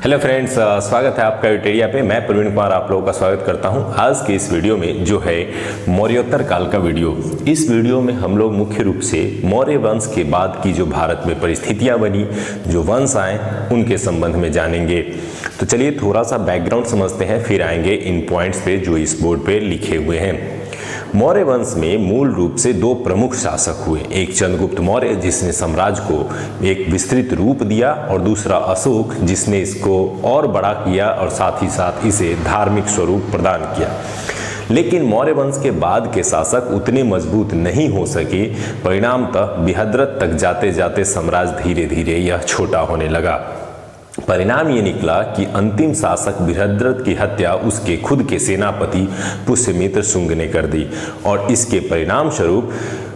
Hello friends, स्वागत है आपका यूटेरिया पे। मैं प्रवीण कुमार आप लोगों का स्वागत करता हूं। आज के इस वीडियो में जो है मौर्योत्तर काल का वीडियो। इस वीडियो में हम लोग मुख्य रूप से मौर्य वंश के बाद की जो भारत में परिस्थितियां बनी, जो वंश आए, उनके संबंध में जानेंगे। तो चलिए थोड़ा सा बैकग्राउंड समझते हैं, फिर आएंगे इन पॉइंट्स पे जो इस बोर्ड पे लिखे हुए हैं। मौर्य वंश में मूल रूप से दो प्रमुख शासक हुए, एक चंद्रगुप्त मौर्य जिसने साम्राज्य को एक विस्तृत रूप दिया, और दूसरा अशोक जिसने इसको और बड़ा किया और साथ ही साथ इसे धार्मिक स्वरूप प्रदान किया। लेकिन मौर्य वंश के बाद के शासक उतने मजबूत नहीं हो सके। परिणामतः बृहद्रथ तक जाते जाते साम्राज्य धीरे धीरे यह छोटा होने लगा। परिणाम ये निकला कि अंतिम शासक बृहद्रथ की हत्या उसके खुद के सेनापति पुष्यमित्र शुंग ने कर दी, और इसके परिणाम स्वरूप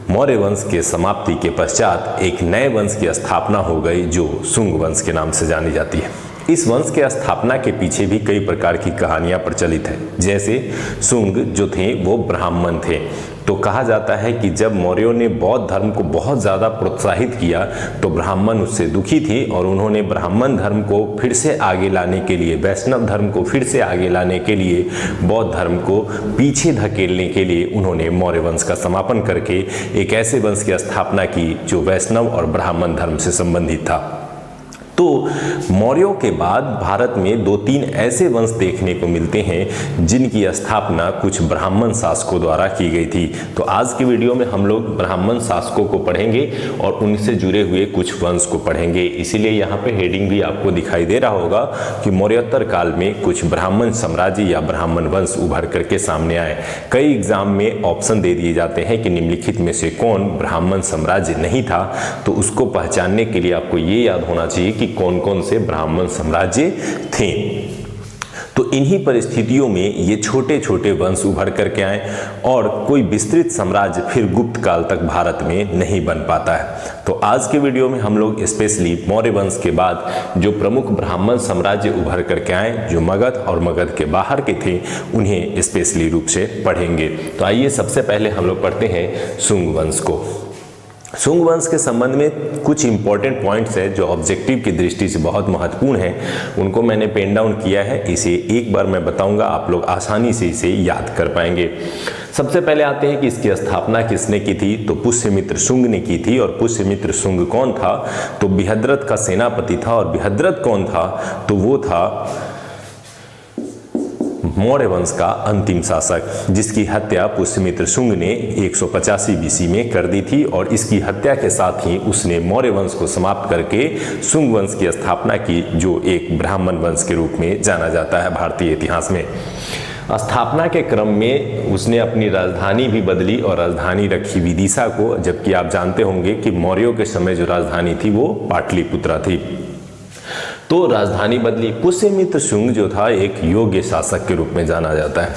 मौर्य वंश के समाप्ति के पश्चात एक नए वंश की स्थापना हो गई जो शुंग वंश के नाम से जानी जाती है। इस वंश के स्थापना के पीछे भी कई प्रकार की कहानियां प्रचलित हैं। जैसे शुंग जो थे वो ब्राह्मण थे, तो कहा जाता है कि जब मौर्यों ने बौद्ध धर्म को बहुत ज़्यादा प्रोत्साहित किया तो ब्राह्मण उससे दुखी थे, और उन्होंने ब्राह्मण धर्म को फिर से आगे लाने के लिए, वैष्णव धर्म को फिर से आगे लाने के लिए, बौद्ध धर्म को पीछे धकेलने के लिए उन्होंने मौर्य वंश का समापन करके एक ऐसे वंश की स्थापना की जो वैष्णव और ब्राह्मण धर्म से संबंधित था। तो मौर्यों के बाद भारत में दो तीन ऐसे वंश देखने को मिलते हैं जिनकी स्थापना कुछ ब्राह्मण शासकों द्वारा की गई थी। तो आज की वीडियो में हम लोग ब्राह्मण शासकों को पढ़ेंगे और उनसे जुड़े हुए कुछ वंश को पढ़ेंगे। इसीलिए यहाँ पे हेडिंग भी आपको दिखाई दे रहा होगा कि मौर्योत्तर काल में कुछ ब्राह्मण साम्राज्य या ब्राह्मण वंश उभर करके सामने आए। कई एग्जाम में ऑप्शन दे दिए जाते हैं कि निम्नलिखित में से कौन ब्राह्मण साम्राज्य नहीं था, तो उसको पहचानने के लिए आपको ये याद होना चाहिए कि कौन कौन से ब्राह्मण साम्राज्य थे। तो इन्हीं परिस्थितियों में ये छोटे छोटे वंश उभर करके आए, और कोई विस्तृत साम्राज्य फिर गुप्त काल तक भारत में नहीं बन पाता है। तो आज के वीडियो में हम लोग स्पेशली मौर्य वंश के बाद जो प्रमुख ब्राह्मण साम्राज्य उभर करके आए, जो मगध और मगध के बाहर के थे, उन्हें स्पेशली रूप से पढ़ेंगे। तो आइए सबसे पहले हम लोग पढ़ते हैं शुंग वंश को। शुंग वंश के संबंध में कुछ इंपॉर्टेंट पॉइंट्स है जो ऑब्जेक्टिव की दृष्टि से बहुत महत्वपूर्ण है, उनको मैंने पेन डाउन किया है। इसे एक बार मैं बताऊंगा, आप लोग आसानी से इसे याद कर पाएंगे। सबसे पहले आते हैं कि इसकी स्थापना किसने की थी, तो पुष्यमित्र शुंग ने की थी। और पुष्यमित्र शुंग कौन था, तो बृहद्रथ का सेनापति था। और बृहद्रथ कौन था, तो वो था मौर्य वंश का अंतिम शासक, जिसकी हत्या पुष्यमित्र शुंग ने 185 बीसी में कर दी थी। और इसकी हत्या के साथ ही उसने मौर्य वंश को समाप्त करके शुंग वंश की स्थापना की, जो एक ब्राह्मण वंश के रूप में जाना जाता है भारतीय इतिहास में। स्थापना के क्रम में उसने अपनी राजधानी भी बदली और राजधानी रखी विदिशा को, जबकि आप जानते होंगे कि मौर्यों के समय जो राजधानी थी वो पाटलिपुत्रा थी। तो राजधानी बदली। पुष्यमित्र शुंग जो था एक योग्य शासक के रूप में जाना जाता है।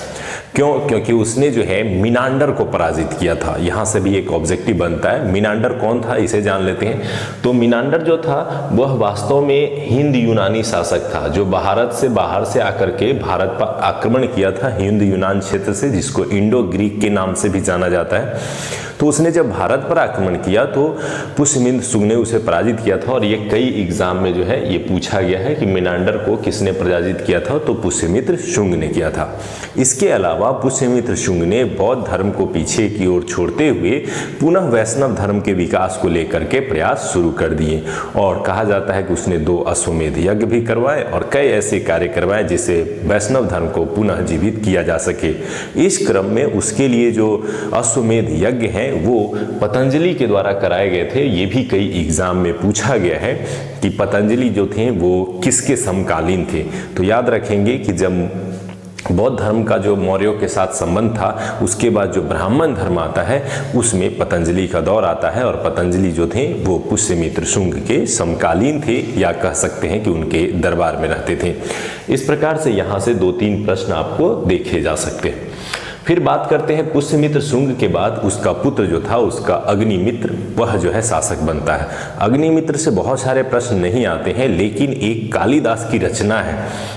क्यों? क्योंकि उसने जो है मिनांडर को पराजित किया था। यहाँ से भी एक ऑब्जेक्टिव बनता है। मिनांडर कौन था, इसे जान लेते हैं। तो मिनांडर जो था वह वास्तव में हिंद यूनानी शासक था, जो भारत से बाहर से आकर के भारत पर आक्रमण किया था हिंद यूनान क्षेत्र से, जिसको इंडो ग्रीक के नाम से भी जाना जाता है। तो उसने जब भारत पर आक्रमण किया तो पुष्यमित्र शुंग ने उसे पराजित किया था। और ये कई एग्जाम में जो है ये पूछा गया है कि मिनांडर को किसने पराजित किया था, तो पुष्यमित्र शुंग ने किया था। इसके अलावा पुष्यमित्र शुंग ने बौद्ध धर्म को पीछे की ओर छोड़ते हुए पुनः वैष्णव धर्म के विकास को लेकर के प्रयास शुरू कर दिए। और कहा जाता है कि उसने 2 अश्वमेध यज्ञ भी करवाए और कई ऐसे कार्य करवाए जिससे वैष्णव धर्म को पुनः जीवित किया जा सके। इस क्रम में उसके लिए जो अश्वमेध यज्ञ हैं वो पतंजलि के द्वारा कराए गए थे। ये भी कई एग्जाम में पूछा गया है कि पतंजलि जो थे वो किसके समकालीन थे। तो याद रखेंगे कि जब बौद्ध धर्म का जो मौर्यों के साथ संबंध था, उसके बाद जो ब्राह्मण धर्म आता है उसमें पतंजलि का दौर आता है। और पतंजलि जो थे वो पुष्यमित्र शुंग के समकालीन थे, या कह सकते हैं कि उनके दरबार में रहते थे। इस प्रकार से यहाँ से 2-3 प्रश्न आपको देखे जा सकते हैं। फिर बात करते हैं पुष्यमित्र शुंग के बाद उसका पुत्र जो था, उसका अग्निमित्र, वह जो है शासक बनता है। अग्निमित्र से बहुत सारे प्रश्न नहीं आते हैं, लेकिन एक कालिदास की रचना है,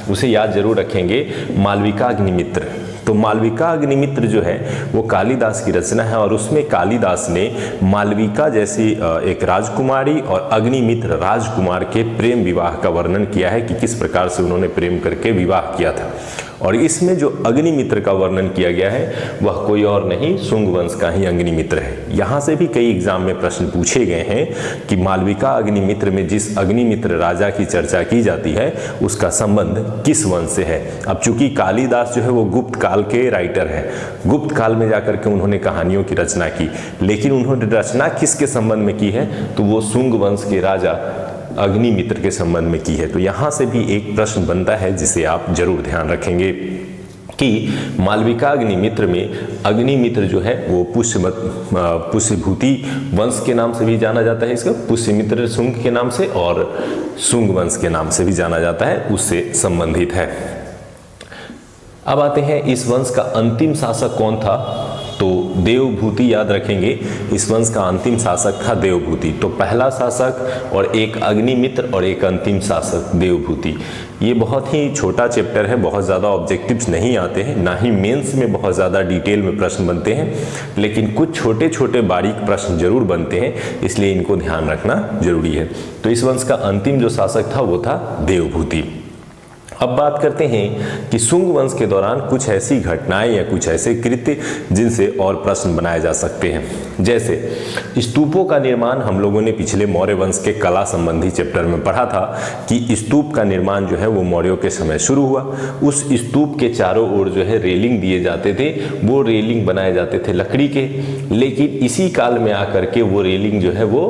उसे याद जरूर रखेंगे, मालविका अग्निमित्र। तो मालविका अग्निमित्र जो है वो कालिदास की रचना है और उसमें कालिदास ने मालविका जैसी एक राजकुमारी और अग्निमित्र राजकुमार के प्रेम विवाह का वर्णन किया है कि किस प्रकार से उन्होंने प्रेम करके विवाह किया था। और इसमें जो अग्निमित्र का वर्णन किया गया है वह कोई और नहीं शुंग वंश का ही अग्निमित्र है। यहाँ से भी कई एग्जाम में प्रश्न पूछे गए हैं कि मालविका अग्निमित्र में जिस अग्निमित्र राजा की चर्चा की जाती है उसका संबंध किस वंश से है। अब चूंकि कालिदास जो है वो गुप्त काल के राइटर हैं, गुप्त काल में जाकर के उन्होंने कहानियों की रचना की, लेकिन उन्होंने रचना किसके संबंध में की है तो वो शुंग वंश के राजा अग्निमित्र के संबंध में की है। तो यहाँ से भी एक प्रश्न बनता है जिसे आप जरूर ध्यान रखेंगे कि मालविका अग्निमित्र में अग्निमित्र जो है वो पुष्यभूति वंश के नाम से भी जाना जाता है, इसका पुष्यमित्र शुंग के नाम से और शुंग वंश के नाम से भी जाना जाता है, उससे संबंधित है। अब आते हैं इस वंश का अंतिम शासक कौन था, तो देवभूति याद रखेंगे। इस वंश का अंतिम शासक था देवभूति। तो पहला शासक और एक अग्निमित्र और एक अंतिम शासक देवभूति। ये बहुत ही छोटा चैप्टर है, बहुत ज़्यादा ऑब्जेक्टिव्स नहीं आते हैं, ना ही मेंस में बहुत ज़्यादा डिटेल में प्रश्न बनते हैं, लेकिन कुछ छोटे छोटे बारीक प्रश्न जरूर बनते हैं, इसलिए इनको ध्यान रखना जरूरी है। तो इस वंश का अंतिम जो शासक था वो था देवभूति। अब बात करते हैं कि शुंग वंश के दौरान कुछ ऐसी घटनाएं या कुछ ऐसे कृत्य जिनसे और प्रश्न बनाए जा सकते हैं। जैसे स्तूपों का निर्माण हम लोगों ने पिछले मौर्य वंश के कला संबंधी चैप्टर में पढ़ा था कि स्तूप का निर्माण जो है वो मौर्यों के समय शुरू हुआ। उस स्तूप के चारों ओर जो है रेलिंग दिए जाते थे, वो रेलिंग बनाए जाते थे लकड़ी के, लेकिन इसी काल में आकर के वो रेलिंग जो है वो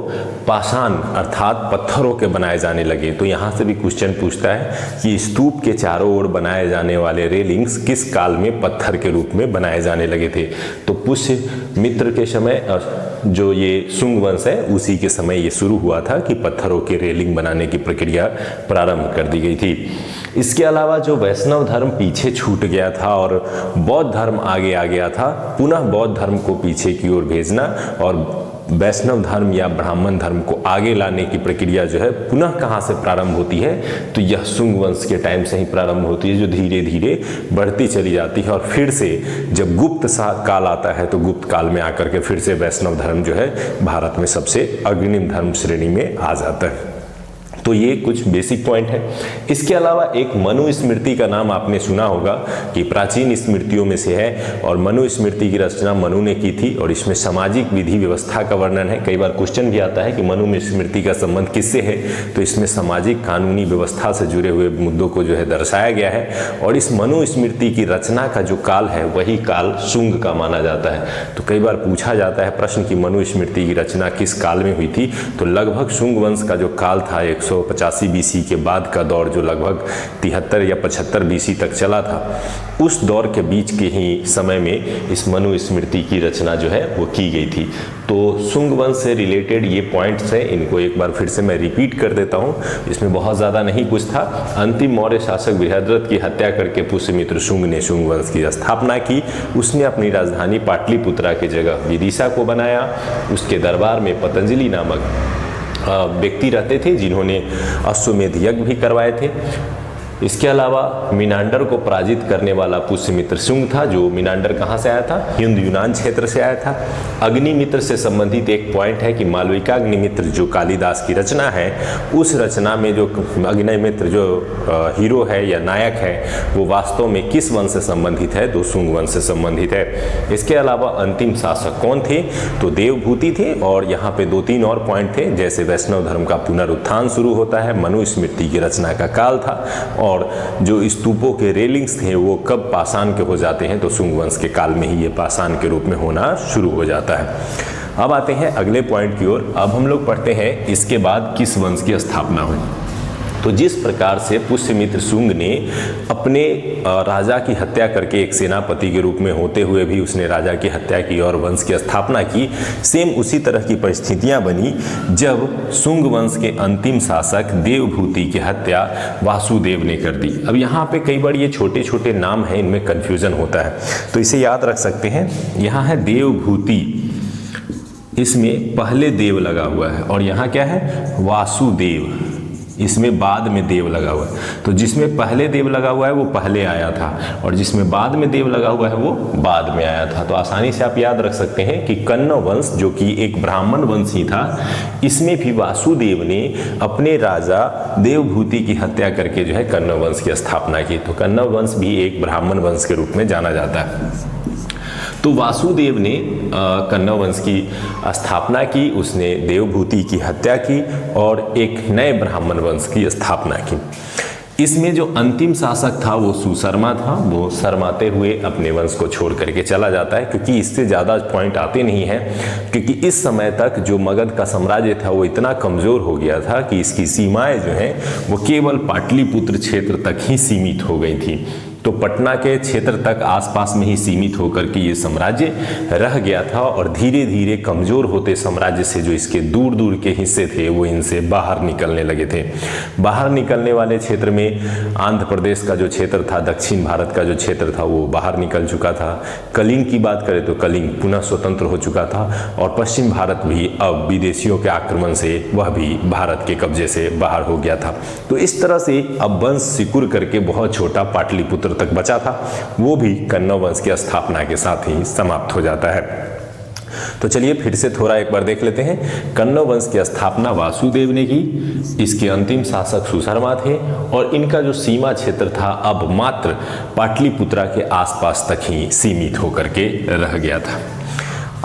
पाषाण अर्थात पत्थरों के बनाए जाने लगे। तो यहाँ से भी क्वेश्चन पूछता है कि स्तूप के चारों ओर बनाए जाने वाले रेलिंग्स किस काल में पत्थर के रूप में बनाए जाने लगे थे। तो पुष्यमित्र के समय जो ये शुंग वंश है उसी के समय ये शुरू हुआ था कि पत्थरों के रेलिंग बनाने की प्रक्रिया प्रारंभ कर दी गई थी। इसके अलावा जो वैष्णव धर्म पीछे छूट गया था और बौद्ध धर्म आगे आ गया था, पुनः बौद्ध धर्म को पीछे की ओर भेजना और वैष्णव धर्म या ब्राह्मण धर्म को आगे लाने की प्रक्रिया जो है पुनः कहाँ से प्रारंभ होती है, तो यह शुंग वंश के टाइम से ही प्रारंभ होती है, जो धीरे धीरे बढ़ती चली जाती है। और फिर से जब गुप्त काल आता है तो गुप्त काल में आकर के फिर से वैष्णव धर्म जो है भारत में सबसे अग्रिम धर्म श्रेणी में आ जाता है। तो ये कुछ बेसिक पॉइंट है। इसके अलावा एक मनुस्मृति का नाम आपने सुना होगा कि प्राचीन स्मृतियों में से है और मनुस्मृति की रचना मनु ने की थी और इसमें सामाजिक विधि व्यवस्था का वर्णन है। कई बार क्वेश्चन भी आता है कि मनुस्मृति का संबंध किससे है, तो इसमें सामाजिक कानूनी व्यवस्था से जुड़े हुए मुद्दों को जो है दर्शाया गया है। और इस मनुस्मृति की रचना का जो काल है वही काल शुंग का माना जाता है। तो कई बार पूछा जाता है प्रश्न कि मनुस्मृति की रचना किस काल में हुई थी, तो लगभग शुंग वंश का जो काल था 185 BC के बाद का दौर जो लगभग 73 या 75 BC तक चला था, उस दौर के बीच के ही समय में इस मनुस्मृति की रचना जो है वो की गई थी। तो शुंग वंश से रिलेटेड ये पॉइंट्स हैं, इनको एक बार फिर से मैं रिपीट कर देता हूँ, इसमें बहुत ज़्यादा नहीं कुछ था। अंतिम मौर्य शासक बृहद्रथ की हत्या करके पुष्यमित्र शुंग ने शुंग वंश की स्थापना की। उसने अपनी राजधानी पाटलिपुत्रा की जगह विदिशा को बनाया। उसके दरबार में पतंजलि नामक व्यक्ति रहते थे जिन्होंने अश्वमेध यज्ञ भी करवाए थे। इसके अलावा मिनांडर को पराजित करने वाला पुष्यमित्र शुंग था, जो मिनांडर कहाँ से आया था, हिंद यूनान क्षेत्र से आया था। अग्निमित्र से संबंधित एक पॉइंट है कि मालविका अग्निमित्र जो कालिदास की रचना है, उस रचना में जो अग्निमित्र जो हीरो है या नायक है वो वास्तव में किस वंश से संबंधित है, तो शुंग वंश से संबंधित है। इसके अलावा अंतिम शासक कौन थे, तो देवभूति थे। और यहाँ पे 2-3 और पॉइंट थे, जैसे वैष्णव धर्म का पुनरुत्थान शुरू होता है, मनुस्मृति की रचना का काल था, और जो स्तूपों के रेलिंग्स थे वो कब पाषाण के हो जाते हैं, तो शुंग वंश के काल में ही ये पाषाण के रूप में होना शुरू हो जाता है। अब आते हैं अगले पॉइंट की ओर। अब हम लोग पढ़ते हैं इसके बाद किस वंश की स्थापना हुई। तो जिस प्रकार से पुष्यमित्र शुंग ने अपने राजा की हत्या करके एक सेनापति के रूप में होते हुए भी उसने राजा की हत्या की और वंश की स्थापना की, सेम उसी तरह की परिस्थितियां बनी जब शुंग वंश के अंतिम शासक देवभूति की हत्या वासुदेव ने कर दी। अब यहाँ पे कई बार ये छोटे छोटे नाम हैं, इनमें कन्फ्यूजन होता है, तो इसे याद रख सकते हैं। यहाँ है देवभूति, इसमें पहले देव लगा हुआ है, और यहाँ क्या है, वासुदेव, इसमें बाद में देव लगा हुआ है। तो जिसमें पहले देव लगा हुआ है वो पहले आया था, और जिसमें बाद में देव लगा हुआ है वो बाद में आया था। तो आसानी से आप याद रख सकते हैं कि कन्न वंश जो कि एक ब्राह्मण वंश ही था, इसमें भी वासुदेव ने अपने राजा देवभूति की हत्या करके जो है कन्न वंश की स्थापना की। तो कन्न वंश भी एक ब्राह्मण वंश के रूप में जाना जाता है। तो वासुदेव ने कन्न वंश की स्थापना की, उसने देवभूति की हत्या की और एक नए ब्राह्मण वंश की स्थापना की। इसमें जो अंतिम शासक था वो सुशर्मा था। वो शर्माते हुए अपने वंश को छोड़ करके चला जाता है, क्योंकि इससे ज़्यादा पॉइंट आते नहीं हैं, क्योंकि इस समय तक जो मगध का साम्राज्य था वो इतना कमज़ोर हो गया था कि इसकी सीमाएं जो हैं वो केवल पाटलिपुत्र क्षेत्र तक ही सीमित हो गई थी। तो पटना के क्षेत्र तक आसपास में ही सीमित होकर के ये साम्राज्य रह गया था, और धीरे धीरे कमज़ोर होते साम्राज्य से जो इसके दूर दूर के हिस्से थे वो इनसे बाहर निकलने लगे थे। बाहर निकलने वाले क्षेत्र में आंध्र प्रदेश का जो क्षेत्र था, दक्षिण भारत का जो क्षेत्र था वो बाहर निकल चुका था। कलिंग की बात करें तो कलिंग पुनः स्वतंत्र हो चुका था, और पश्चिम भारत भी अब विदेशियों के आक्रमण से वह भी भारत के कब्जे से बाहर हो गया था। तो इस तरह से अब वंश सिकुड़ करके बहुत छोटा पाटलिपुत्र तक बचा था, वो भी कन्न वंश की स्थापना के साथ ही समाप्त हो जाता है। तो चलिए फिर से थोड़ा एक बार देख लेते हैं। कन्न वंश की स्थापना वासुदेव ने की, इसके अंतिम शासक सुशर्मा थे, और इनका जो सीमा क्षेत्र था अब मात्र पाटलिपुत्रा के आसपास तक ही सीमित होकर के रह गया था।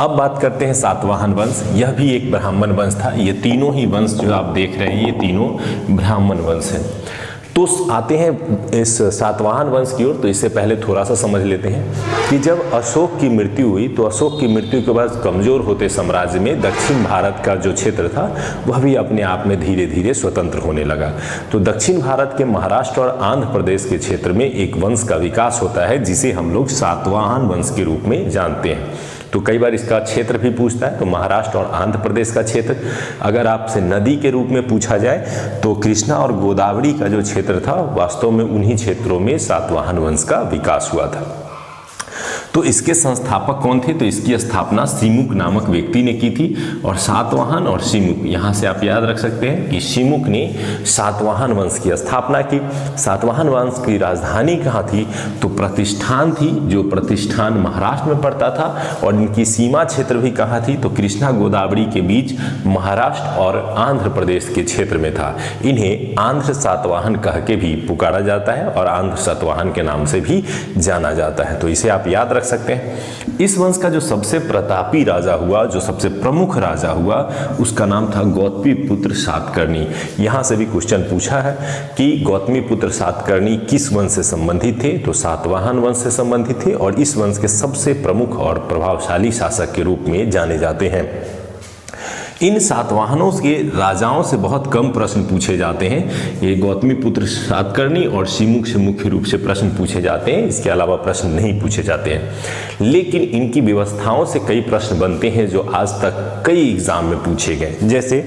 अब बात करते हैं सातवाहन वंश। यह भी एक ब्राह्मण वंश था। ये तीनों ही वंश जो आप देख रहे हैं ये तीनों ब्राह्मण वंश हैं। तो आते हैं इस सातवाहन वंश की ओर। तो इससे पहले थोड़ा सा समझ लेते हैं कि जब अशोक की मृत्यु हुई तो अशोक की मृत्यु के बाद कमज़ोर होते साम्राज्य में दक्षिण भारत का जो क्षेत्र था वह भी अपने आप में धीरे धीरे स्वतंत्र होने लगा। तो दक्षिण भारत के महाराष्ट्र और आंध्र प्रदेश के क्षेत्र में एक वंश का विकास होता है जिसे हम लोग सातवाहन वंश के रूप में जानते हैं। तो कई बार इसका क्षेत्र भी पूछता है। तो महाराष्ट्र और आंध्र प्रदेश का क्षेत्र अगर आपसे नदी के रूप में पूछा जाए तो कृष्णा और गोदावरी का जो क्षेत्र था वास्तव में उन्हीं क्षेत्रों में सातवाहन वंश का विकास हुआ था। तो इसके संस्थापक कौन थे? तो इसकी स्थापना सिमुक नामक व्यक्ति ने की थी। और सातवाहन और सिमुक, यहाँ से आप याद रख सकते हैं कि सिमुक ने सातवाहन वंश की स्थापना की। सातवाहन वंश की राजधानी कहाँ थी? तो प्रतिष्ठान थी, जो प्रतिष्ठान महाराष्ट्र में पड़ता था। और इनकी सीमा क्षेत्र भी कहाँ थी? तो कृष्णा गोदावरी के बीच महाराष्ट्र और आंध्र प्रदेश के क्षेत्र में था। इन्हें आंध्र सातवाहन कह के भी पुकारा जाता है और आंध्र सातवाहन के नाम से भी जाना जाता है। तो इसे आप याद रख सकते हैं। इस वंश का जो सबसे प्रतापी राजा हुआ, जो सबसे प्रमुख राजा हुआ, उसका नाम था गौतमीपुत्र सातकर्णी। यहां से भी क्वेश्चन पूछा है कि गौतमीपुत्र सातकर्णी किस वंश से संबंधित थे? तो सातवाहन वंश से संबंधित थे और इस वंश के सबसे प्रमुख और प्रभावशाली शासक के रूप में जाने जाते हैं। इन सातवाहनों के राजाओं से बहुत कम प्रश्न पूछे जाते हैं। ये गौतमीपुत्र सातकर्णी और सिमुक से मुख्य रूप से प्रश्न पूछे जाते हैं, इसके अलावा प्रश्न नहीं पूछे जाते हैं। लेकिन इनकी व्यवस्थाओं से कई प्रश्न बनते हैं जो आज तक कई एग्जाम में पूछे गए। जैसे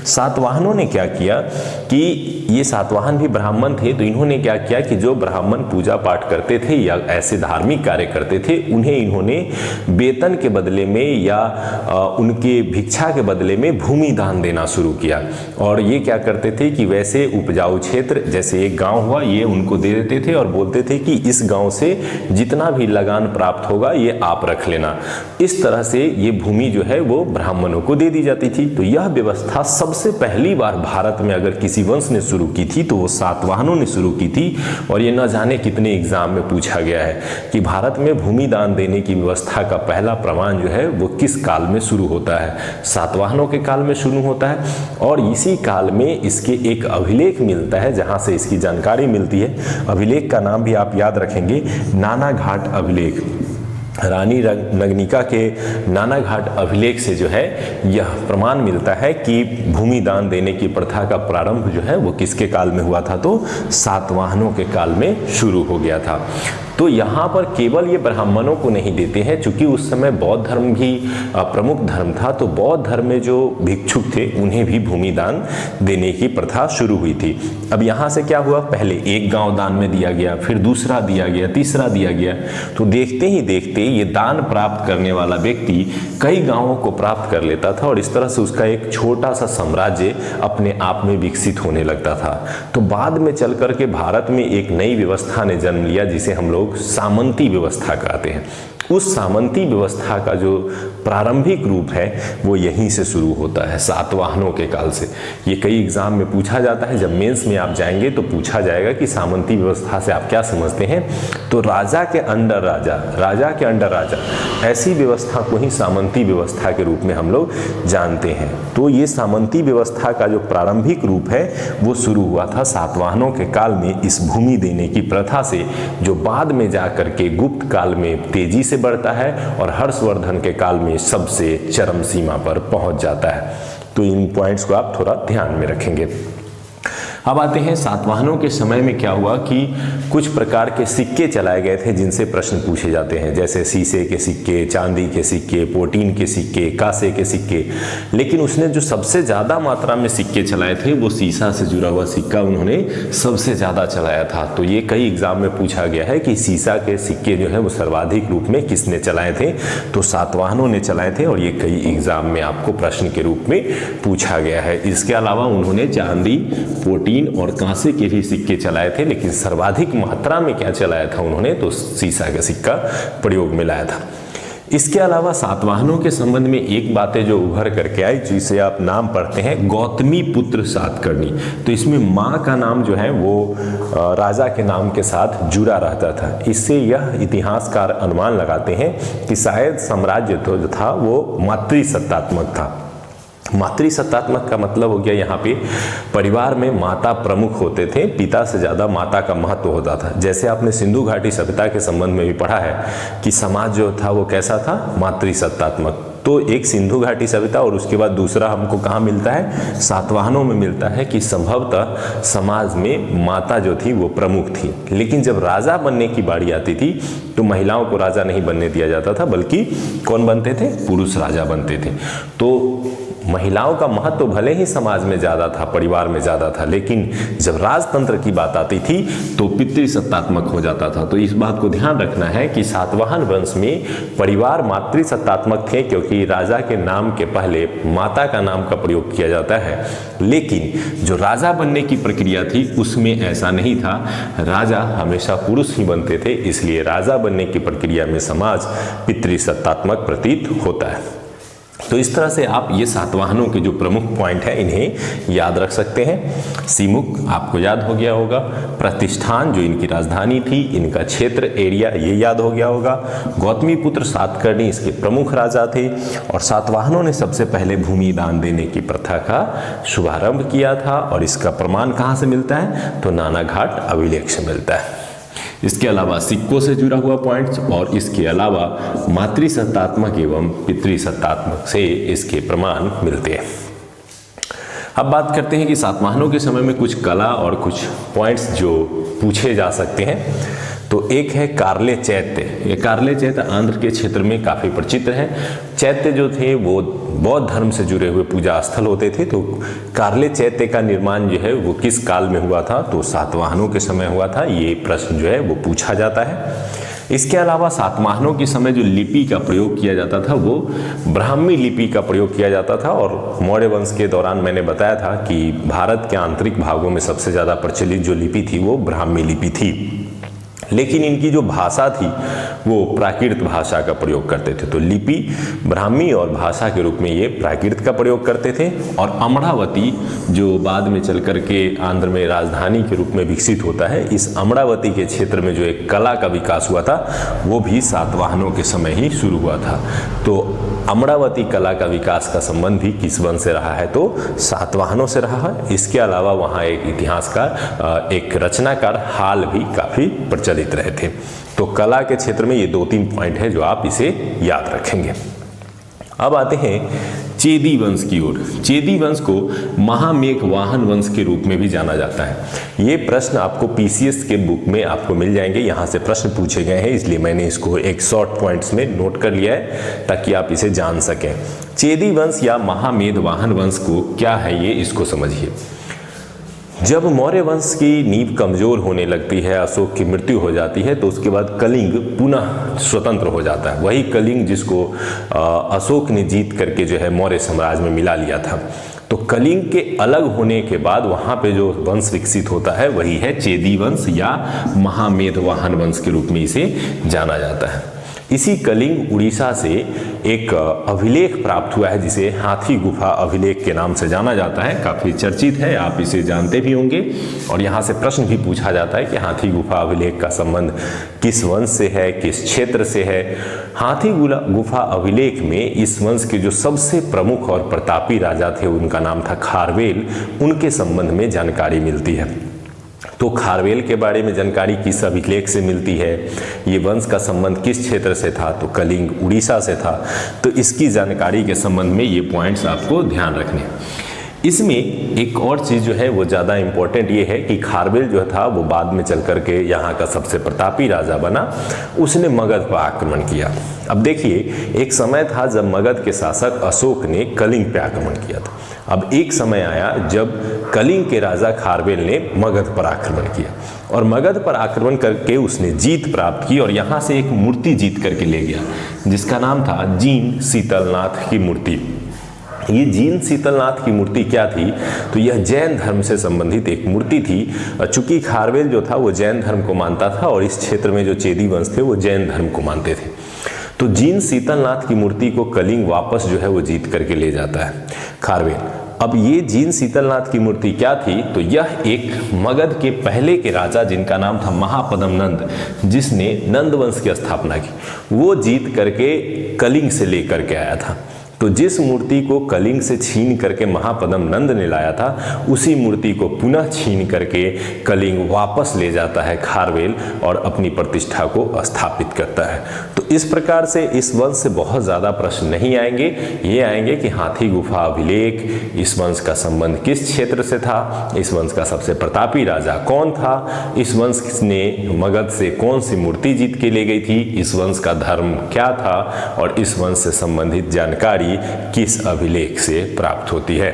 सातवाहनों ने क्या किया कि ये सातवाहन भी ब्राह्मण थे, तो इन्होंने क्या किया कि जो ब्राह्मण पूजा पाठ करते थे या ऐसे धार्मिक कार्य करते थे उन्हें इन्होंने वेतन के बदले में या उनके भिक्षा के बदले में भूमि दान देना शुरू किया। और ये क्या करते थे कि वैसे उपजाऊ क्षेत्र, जैसे एक गांव हुआ, ये उनको दे देते थे और बोलते थे कि इस गांव से जितना भी लगान प्राप्त होगा ये आप रख लेना। इस तरह से ये भूमि जो है वो ब्राह्मणों को दे दी जाती थी। तो यह व्यवस्था सबसे पहली बार भारत में अगर किसी वंश ने शुरू की थी तो वो सातवाहनों ने शुरू की थी। और ये न जाने कितने एग्जाम में पूछा गया है कि भारत में भूमि दान देने की व्यवस्था का पहला प्रमाण जो है वो किस काल में शुरू होता है? सातवाहनों के काल में शुरू होता है। और इसी काल में इसके एक अभिलेख मिलता है जहां से इसकी जानकारी मिलती है। अभिलेख का नाम भी आप याद रखेंगे, नानाघाट अभिलेख। रानी नगनिका के नानाघाट अभिलेख से जो है यह प्रमाण मिलता है कि भूमि दान देने की प्रथा का प्रारंभ जो है वो किसके काल में हुआ था? तो सातवाहनों के काल में शुरू हो गया था। तो यहाँ पर केवल ये ब्राह्मणों को नहीं देते हैं, चूंकि उस समय बौद्ध धर्म भी प्रमुख धर्म था, तो बौद्ध धर्म में जो भिक्षुक थे उन्हें भी भूमि दान देने की प्रथा शुरू हुई थी। अब यहाँ से क्या हुआ, पहले एक गांव दान में दिया गया, फिर दूसरा दिया गया, तीसरा दिया गया, तो देखते ही देखते ये दान प्राप्त करने वाला व्यक्ति कई गांवों को प्राप्त कर लेता था और इस तरह से उसका एक छोटा सा साम्राज्य अपने आप में विकसित होने लगता था। तो बाद में चल करके भारत में एक नई व्यवस्था ने जन्म लिया जिसे हम लोग सामंती व्यवस्था कहते हैं। उस सामंती व्यवस्था का जो प्रारंभिक रूप है वो यहीं से शुरू होता है, सातवाहनों के काल से। ये कई एग्जाम में पूछा जाता है, जब मेंस में आप जाएंगे तो पूछा जाएगा कि सामंती व्यवस्था से आप क्या समझते हैं। तो राजा के अंडर राजा, राजा के अंडर राजा, ऐसी व्यवस्था को ही सामंती व्यवस्था के रूप में हम लोग जानते हैं। तो ये सामंती व्यवस्था का जो प्रारंभिक रूप है वो शुरू हुआ था सातवाहनों के काल में, इस भूमि देने की प्रथा से, जो बाद में जाकर के गुप्त काल में तेजी से बढ़ता है और हर्षवर्धन के काल में सबसे चरम सीमा पर पहुंच जाता है। तो इन पॉइंट्स को आप थोड़ा ध्यान में रखेंगे। अब आते हैं सातवाहनों के समय में क्या हुआ कि कुछ प्रकार के सिक्के चलाए गए थे जिनसे प्रश्न पूछे जाते हैं, जैसे शीशे के सिक्के, चांदी के सिक्के, पोटीन के सिक्के, कांसे के सिक्के। लेकिन उसने जो सबसे ज़्यादा मात्रा में सिक्के चलाए थे वो शीशा से जुड़ा हुआ सिक्का उन्होंने सबसे ज़्यादा चलाया था। तो ये कई एग्जाम में पूछा गया है कि शीशा के सिक्के जो है वो सर्वाधिक रूप में किसने चलाए थे, तो सातवाहनों ने चलाए थे और ये कई एग्जाम में आपको प्रश्न के रूप में पूछा गया है। इसके अलावा उन्होंने चांदी, पोटीन और कांसे के भी सिक्के चलाए थे, लेकिन सर्वाधिक मात्रा में क्या चलाया था उन्होंने, तो शीशा का सिक्का प्रयोग में लाया था। इसके अलावा सातवाहनों के संबंध में एक बातें जो उभर करके आई, जिसे आप नाम पढ़ते हैं गौतमी पुत्र सातकर्णी। तो इसमें माँ का नाम जो है वो राजा के नाम के साथ जुड़ा रहता था। इससे यह इतिहासकार अनुमान लगाते हैं कि शायद साम्राज्य जो था वो मातृसत्तात्मक था। मातृसत्तात्मक का मतलब हो गया यहाँ पे परिवार में माता प्रमुख होते थे, पिता से ज़्यादा माता का महत्व होता था। जैसे आपने सिंधु घाटी सभ्यता के संबंध में भी पढ़ा है कि समाज जो था वो कैसा था, मातृसत्तात्मक। तो एक सिंधु घाटी सभ्यता और उसके बाद दूसरा हमको कहाँ मिलता है, सातवाहनों में मिलता है कि संभवतः समाज में माता जो थी वो प्रमुख थी। लेकिन जब राजा बनने की बारी आती थी तो महिलाओं को राजा नहीं बनने दिया जाता था, बल्कि कौन बनते थे, पुरुष राजा बनते थे। तो महिलाओं का महत्व भले ही समाज में ज़्यादा था, परिवार में ज़्यादा था, लेकिन जब राजतंत्र की बात आती थी तो पितृसत्तात्मक हो जाता था। तो इस बात को ध्यान रखना है कि सातवाहन वंश में परिवार मातृसत्तात्मक थे, क्योंकि राजा के नाम के पहले माता का नाम का प्रयोग किया जाता है। लेकिन जो राजा बनने की प्रक्रिया थी उसमें ऐसा नहीं था, राजा हमेशा पुरुष ही बनते थे, इसलिए राजा बनने की प्रक्रिया में समाज पितृसत्तात्मक प्रतीत होता है। तो इस तरह से आप ये सातवाहनों के जो प्रमुख पॉइंट है इन्हें याद रख सकते हैं। सीमुक आपको याद हो गया होगा, प्रतिष्ठान जो इनकी राजधानी थी, इनका क्षेत्र एरिया ये याद हो गया होगा। गौतमी पुत्र सातकर्णी इसके प्रमुख राजा थे और सातवाहनों ने सबसे पहले भूमि दान देने की प्रथा का शुभारंभ किया था और इसका प्रमाण कहाँ से मिलता है, तो नानाघाट अभिलेख से मिलता है। इसके अलावा सिक्कों से जुड़ा हुआ पॉइंट्स और इसके अलावा मातृसत्तात्मक एवं पितृसत्तात्मक से इसके प्रमाण मिलते हैं। अब बात करते हैं कि सातवाहनों के समय में कुछ कला और कुछ पॉइंट्स जो पूछे जा सकते हैं। तो एक है कार्ले चैत्य। ये कार्ले चैत्य आंध्र के क्षेत्र में काफ़ी प्रसिद्ध है। चैत्य जो थे वो बौद्ध धर्म से जुड़े हुए पूजा स्थल होते थे। तो कार्ले चैत्य का निर्माण जो है वो किस काल में हुआ था, तो सातवाहनों के समय हुआ था। ये प्रश्न जो है वो पूछा जाता है। इसके अलावा सातवाहनों के समय जो लिपि का प्रयोग किया जाता था वो ब्राह्मी लिपि का प्रयोग किया जाता था। और मौर्य वंश के दौरान मैंने बताया था कि भारत के आंतरिक भागों में सबसे ज़्यादा प्रचलित जो लिपि थी वो ब्राह्मी लिपि थी, लेकिन इनकी जो भाषा थी वो प्राकृत भाषा का प्रयोग करते थे। तो लिपि ब्राह्मी और भाषा के रूप में ये प्राकृत का प्रयोग करते थे। और अमरावती जो बाद में चल करके आंध्र में राजधानी के रूप में विकसित होता है, इस अमरावती के क्षेत्र में जो एक कला का विकास हुआ था वो भी सातवाहनों के समय ही शुरू हुआ था। तो अमरावती कला का विकास का संबंध भी किस वंश से रहा है, तो सातवाहनों से रहा है। इसके अलावा वहाँ एक इतिहासकार, एक रचनाकार हाल भी काफ़ी प्रचलित रहे थे। तो कला के क्षेत्र में ये 2-3 पॉइंट है जो आप इसे याद रखेंगे। अब आते हैं चेदी वंश की ओर। चेदी वंश को महामेघवाहन वंश के रूप में भी जाना जाता है। ये प्रश्न आपको पीसीएस के बुक में आपको मिल जाएंगे, यहाँ से प्रश्न पूछे गए हैं, इसलिए मैंने इसको एक शॉर्ट पॉइंट्स में नोट कर लिया है ताकि आप इसे जान सकें। चेदी वंश या महामेघवाहन वंश को क्या है ये इसको समझिए। जब मौर्य वंश की नींव कमजोर होने लगती है, अशोक की मृत्यु हो जाती है, तो उसके बाद कलिंग पुनः स्वतंत्र हो जाता है। वही कलिंग जिसको अशोक ने जीत करके जो है मौर्य साम्राज्य में मिला लिया था। तो कलिंग के अलग होने के बाद वहाँ पे जो वंश विकसित होता है वही है चेदी वंश या महामेघवाहन वंश के रूप में इसे जाना जाता है। इसी कलिंग उड़ीसा से एक अभिलेख प्राप्त हुआ है जिसे हाथी गुफा अभिलेख के नाम से जाना जाता है। काफ़ी चर्चित है, आप इसे जानते भी होंगे। और यहाँ से प्रश्न भी पूछा जाता है कि हाथी गुफा अभिलेख का संबंध किस वंश से है, किस क्षेत्र से है। हाथी गुफा अभिलेख में इस वंश के जो सबसे प्रमुख और प्रतापी राजा थे उनका नाम था खारवेल, उनके संबंध में जानकारी मिलती है। तो खारवेल के बारे में जानकारी किस अभिलेख से मिलती है, ये वंश का संबंध किस क्षेत्र से था, तो कलिंग उड़ीसा से था। तो इसकी जानकारी के संबंध में ये पॉइंट्स आपको ध्यान रखने। इसमें एक और चीज़ जो है वो ज़्यादा इम्पोर्टेंट ये है कि खारवेल जो था वो बाद में चल करके यहाँ का सबसे प्रतापी राजा बना। उसने मगध पर आक्रमण किया। अब देखिए, एक समय था जब मगध के शासक अशोक ने कलिंग पे आक्रमण किया था। अब एक समय आया जब कलिंग के राजा खारवेल ने मगध पर आक्रमण किया और मगध पर आक्रमण करके उसने जीत प्राप्त की और यहाँ से एक मूर्ति जीत करके ले गया जिसका नाम था जीन शीतलनाथ की मूर्ति। ये जीन शीतलनाथ की मूर्ति क्या थी, तो यह जैन धर्म से संबंधित एक मूर्ति थी। चूंकि खारवेल जो था वो जैन धर्म को मानता था और इस क्षेत्र में जो चेदी वंश थे वो जैन धर्म को मानते थे। तो जीन शीतलनाथ की मूर्ति को कलिंग वापस जो है वो जीत करके ले जाता है खारवेल। अब ये जीन शीतलनाथ की मूर्ति क्या थी, तो यह एक मगध के पहले के राजा जिनका नाम था महापद्म नंद, जिसने नंद वंश की स्थापना की, वो जीत करके कलिंग से लेकर के आया था। तो जिस मूर्ति को कलिंग से छीन करके महापद्म नंद ने लाया था, उसी मूर्ति को पुनः छीन करके कलिंग वापस ले जाता है खारवेल और अपनी प्रतिष्ठा को स्थापित करता है। तो इस प्रकार से इस वंश से बहुत ज़्यादा प्रश्न नहीं आएंगे। ये आएंगे कि हाथी गुफा अभिलेख, इस वंश का संबंध किस क्षेत्र से था, इस वंश का सबसे प्रतापी राजा कौन था, इस वंश ने मगध से कौन सी मूर्ति जीत के ले गई थी, इस वंश का धर्म क्या था और इस वंश से संबंधित जानकारी किस अभिलेख से प्राप्त होती है।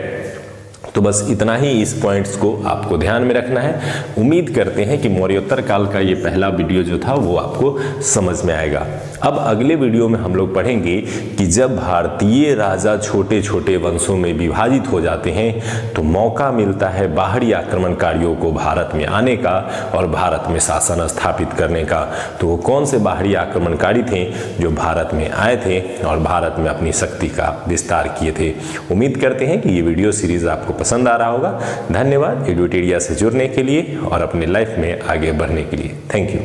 तो बस इतना ही इस पॉइंट्स को आपको ध्यान में रखना है। उम्मीद करते हैं कि मौर्योत्तर काल का ये पहला वीडियो जो था वो आपको समझ में आएगा। अब अगले वीडियो में हम लोग पढ़ेंगे कि जब भारतीय राजा छोटे छोटे वंशों में विभाजित हो जाते हैं तो मौका मिलता है बाहरी आक्रमणकारियों को भारत में आने का और भारत में शासन स्थापित करने का। तो वो कौन से बाहरी आक्रमणकारी थे जो भारत में आए थे और भारत में अपनी शक्ति का विस्तार किए थे। उम्मीद करते हैं कि ये वीडियो सीरीज आपको पसंद आ रहा होगा। धन्यवाद एडुटेरिया से जुड़ने के लिए और अपने लाइफ में आगे बढ़ने के लिए। Thank you.